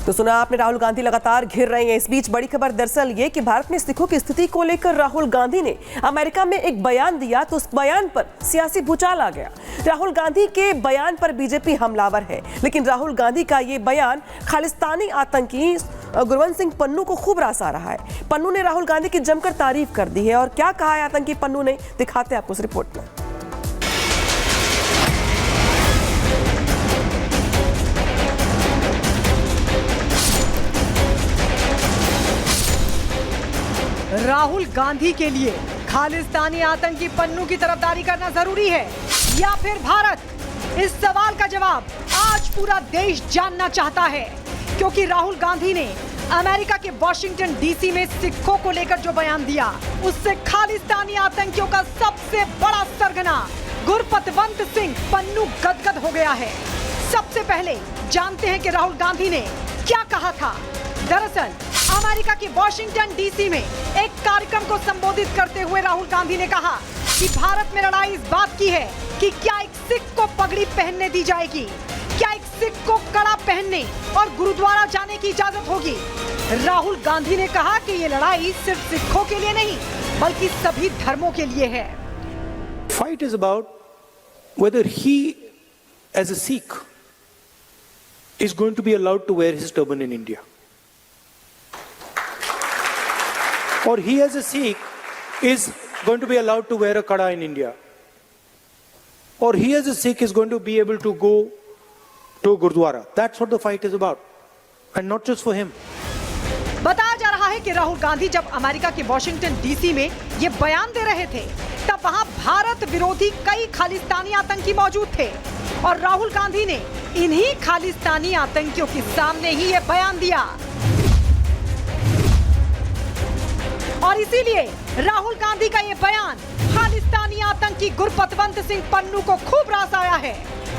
तो सुना आपने, राहुल गांधी लगातार घिर रहे हैं। इस बीच बड़ी खबर दरअसल ये कि भारत में सिखों की स्थिति को लेकर राहुल गांधी ने अमेरिका में एक बयान दिया, तो उस बयान पर सियासी भूचाल आ गया। राहुल गांधी के बयान पर बीजेपी हमलावर है, लेकिन राहुल गांधी का ये बयान खालिस्तानी आतंकी गुरवंत सिंह पन्नू को खूब रासा रहा है। पन्नू ने राहुल गांधी की जमकर तारीफ कर दी है, और क्या कहा है आतंकी पन्नू ने, दिखाते हैं आपको इस रिपोर्ट में। राहुल गांधी के लिए खालिस्तानी आतंकी पन्नू की तरफदारी करना जरूरी है या फिर भारत? इस सवाल का जवाब आज पूरा देश जानना चाहता है, क्योंकि राहुल गांधी ने अमेरिका के वॉशिंगटन डीसी में सिखों को लेकर जो बयान दिया, उससे खालिस्तानी आतंकियों का सबसे बड़ा सरगना गुरपतवंत सिंह पन्नू गदगद हो गया है। सबसे पहले जानते हैं कि राहुल गांधी ने क्या कहा था। दरअसल अमेरिका के वॉशिंगटन डीसी में एक कार्यक्रम को संबोधित करते हुए राहुल गांधी ने कहा कि भारत में लड़ाई इस बात की है कि क्या एक सिख को पगड़ी पहनने दी जाएगी, क्या एक सिख को कड़ा पहनने और गुरुद्वारा जाने की इजाजत होगी। राहुल गांधी ने कहा कि ये लड़ाई सिर्फ सिखों के लिए नहीं, बल्कि सभी धर्मों के लिए है। Fight is about whether he, as a Sikh, is going to be allowed to wear his turban in India. Or he as a Sikh is going to be allowed to wear a kada in India. Or he as a Sikh is going to be able to go to Gurdwara. That's what the fight is about. And not just for him. बताया जा रहा है कि राहुल गांधी जब America के Washington DC में ये बयान दे रहे थे, तब वहां भारत विरोधी कई खालिस्तानी आतंकी मौजूद थे, और राहुल गांधी ने इन्हीं खालिस्तानी आतंकियों के सामने ही ये बयान दिया। और इसीलिए राहुल गांधी का ये बयान खालिस्तानी आतंकी गुरपतवंत सिंह पन्नू को खूब रास आया है।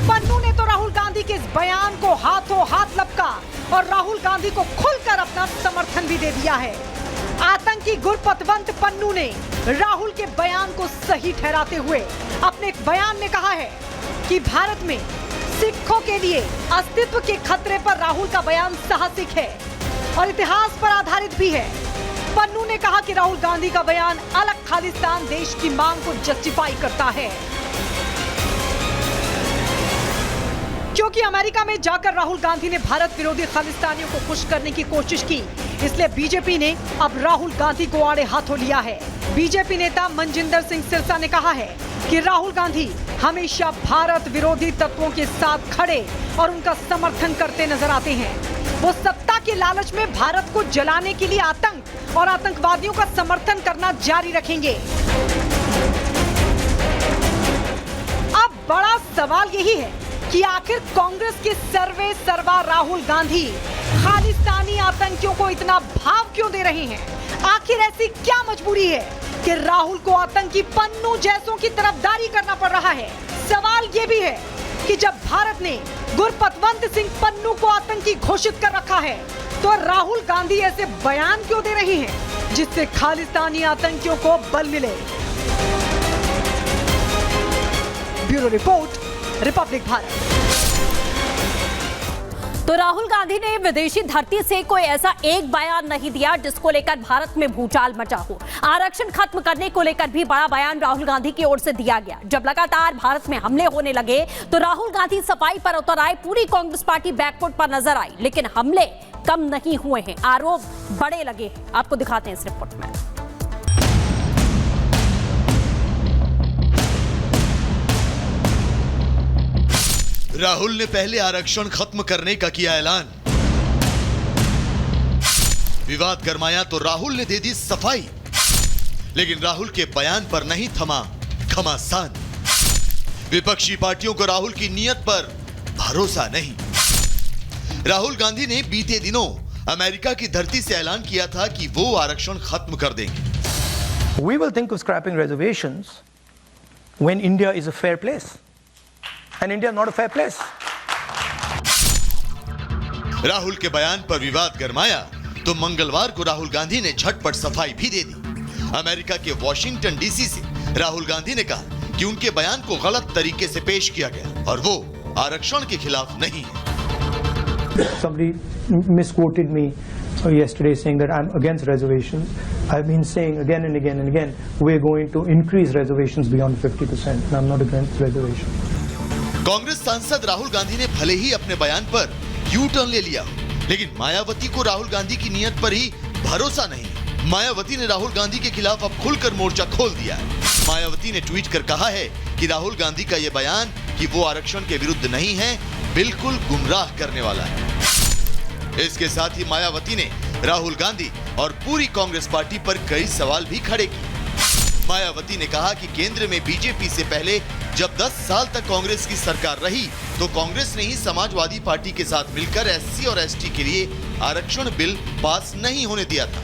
पन्नू ने तो राहुल गांधी के इस बयान को हाथों हाथ लपका और राहुल गांधी को खुलकर अपना समर्थन भी दे दिया है। आतंकी गुरपतवंत पन्नू ने राहुल के बयान को सही ठहराते हुए अपने एक बयान में कहा है कि भारत में सिखों के लिए अस्तित्व के खतरे पर राहुल का बयान साहसिक है और इतिहास पर आधारित भी है। पन्नू ने कहा कि राहुल गांधी का बयान अलग खालिस्तान देश की मांग को जस्टिफाई करता है। क्योंकि अमेरिका में जाकर राहुल गांधी ने भारत विरोधी खालिस्तानियों को खुश करने की कोशिश की, इसलिए बीजेपी ने अब राहुल गांधी को आड़े हाथों लिया है। बीजेपी नेता मनजिंदर सिंह सिरसा ने कहा है कि राहुल गांधी हमेशा भारत विरोधी तत्वों के साथ खड़े और उनका समर्थन करते नजर आते हैं। वो सत्ता के लालच में भारत को जलाने के लिए आतंक और आतंकवादियों का समर्थन करना जारी रखेंगे। अब बड़ा सवाल यही है कि आखिर कांग्रेस के सर्वे सर्वा राहुल गांधी खालिस्तानी आतंकियों को इतना भाव क्यों दे रहे हैं? आखिर ऐसी क्या मजबूरी है कि राहुल को आतंकी पन्नू जैसों की तरफदारी करना पड़ रहा है? सवाल ये भी है कि जब भारत ने गुरपतवंत सिंह पन्नू को आतंकी घोषित कर रखा है, तो राहुल गांधी ऐसे बयान क्यों दे रहे हैं जिससे खालिस्तानी आतंकियों को बल मिले? Bureau report, Republic Bharat. तो राहुल गांधी ने विदेशी धरती से कोई ऐसा एक बयान नहीं दिया जिसको लेकर भारत में भूचाल मचा हो। आरक्षण खत्म करने को लेकर भी बड़ा बयान राहुल गांधी की ओर से दिया गया। जब लगातार भारत में हमले होने लगे तो राहुल गांधी सफाई पर उतर आए। पूरी कांग्रेस पार्टी बैकफुट पर नजर आई, लेकिन हमले कम नहीं हुए हैं, आरोप बड़े लगे। आपको दिखाते हैं इस रिपोर्ट में। राहुल ने पहले आरक्षण खत्म करने का किया ऐलान, विवाद गरमाया तो राहुल ने दे दी सफाई, लेकिन राहुल के बयान पर नहीं थमा घमासान। विपक्षी पार्टियों को राहुल की नीयत पर भरोसा नहीं। राहुल गांधी ने बीते दिनों अमेरिका की धरती से ऐलान किया था कि वो आरक्षण खत्म कर देंगे। We will think of scrapping reservations when India is a fair place. And India is not a fair place. Rahul के बयान पर विवाद गरमाया तो मंगलवार को राहुल गांधी ने झटपट सफाई भी दे दी। अमेरिका के वॉशिंगटन डीसी से राहुल गांधी ने कहा कि उनके बयान को गलत तरीके से पेश किया गया और वो आरक्षण के खिलाफ नहीं है। somebody misquoted me yesterday saying that I'm against reservations. I've been saying again and again and again, we're going to increase reservations beyond 50%, and I'm not against reservations. Congress सांसद राहुल गांधी ने भले ही अपने बयान पर यू टर्न ले लिया, लेकिन मायावती को राहुल गांधी की नीयत पर ही भरोसा नहीं। मायावती ने राहुल गांधी के खिलाफ अब खुलकर मोर्चा खोल दिया है। मायावती ने ट्वीट कर कहा है कि राहुल गांधी का यह बयान कि वो आरक्षण के विरुद्ध नहीं है, बिल्कुल गुमराह करने वाला है। इसके साथ ही मायावती ने राहुल गांधी और पूरी कांग्रेस पार्टी पर कई सवाल भी खड़े किए। मायावती ने कहा कि केंद्र में बीजेपी से पहले जब 10 साल तक कांग्रेस की सरकार रही तो कांग्रेस ने ही समाजवादी पार्टी के साथ मिलकर एससी और एसटी के लिए आरक्षण बिल पास नहीं होने दिया था।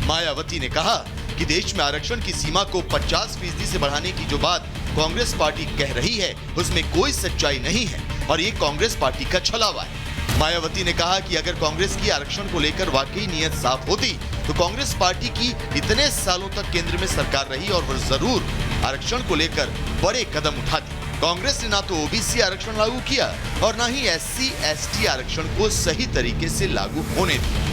मायावती ने कहा कि देश में आरक्षण की सीमा को 50% से बढ़ाने की जो बात कांग्रेस पार्टी कह रही है उसमें कोई सच्चाई नहीं है और ये कांग्रेस पार्टी का छलावा है। मायावती ने कहा कि अगर कांग्रेस की आरक्षण को लेकर वाकई नीयत साफ होती तो कांग्रेस पार्टी की इतने सालों तक केंद्र में सरकार रही और वो जरूर आरक्षण को लेकर बड़े कदम उठाती। कांग्रेस ने ना तो ओबीसी आरक्षण लागू किया और ना ही एससी एसटी आरक्षण को सही तरीके से लागू होने दिया।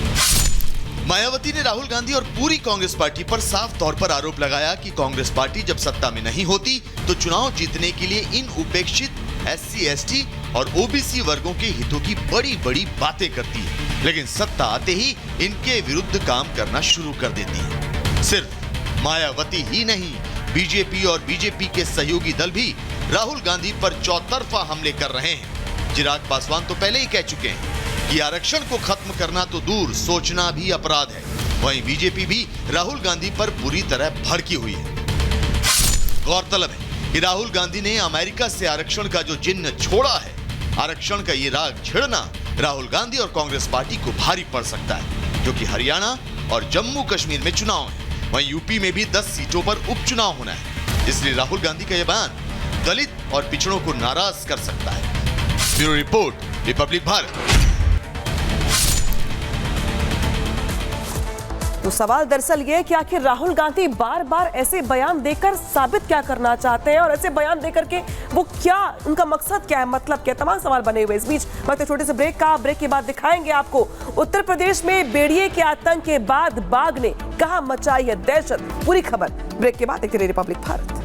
मायावती ने राहुल गांधी और पूरी कांग्रेस पार्टी पर साफ तौर पर आरोप लगाया कि कांग्रेस पार्टी जब सत्ता में नहीं होती तो चुनाव जीतने के लिए इन उपेक्षित एससी एसटी और ओबीसी वर्गों के हितों की बड़ी बड़ी बातें करती है, लेकिन सत्ता आते ही इनके विरुद्ध काम करना शुरू कर देती है। सिर्फ मायावती ही नहीं, बीजेपी और बीजेपी के सहयोगी दल भी राहुल गांधी पर चौतरफा हमले कर रहे हैं। चिराग पासवान तो पहले ही कह चुके हैं कि आरक्षण को खत्म करना तो दूर, सोचना भी अपराध है। वहीं बीजेपी भी राहुल गांधी पर पूरी तरह भड़की हुई है। गौरतलब है कि राहुल गांधी ने अमेरिका से आरक्षण का जो जिन्न छोड़ा है, आरक्षण का ये राग छिड़ना राहुल गांधी और कांग्रेस पार्टी को भारी पड़ सकता है, क्योंकि हरियाणा और जम्मू कश्मीर में चुनाव है। वहीं यूपी में भी 10 सीटों पर उपचुनाव होना है, इसलिए राहुल गांधी का यह बयान दलित और पिछड़ों को नाराज कर सकता है। Bureau report, Republic Bharat. तो सवाल दरअसल ये कि आखिर राहुल गांधी बार बार ऐसे बयान देकर साबित क्या करना चाहते हैं और ऐसे बयान देकर के वो क्या, उनका मकसद क्या है, मतलब क्या, तमाम सवाल बने हुए। इस बीच वक्त छोटे से ब्रेक का, ब्रेक के बाद दिखाएंगे आपको उत्तर प्रदेश में बेड़िए के आतंक के बाद बाघ ने कहां मचाई है दहशत। पूरी खबर ब्रेक के बाद देखते रहिए रिपब्लिक भारत।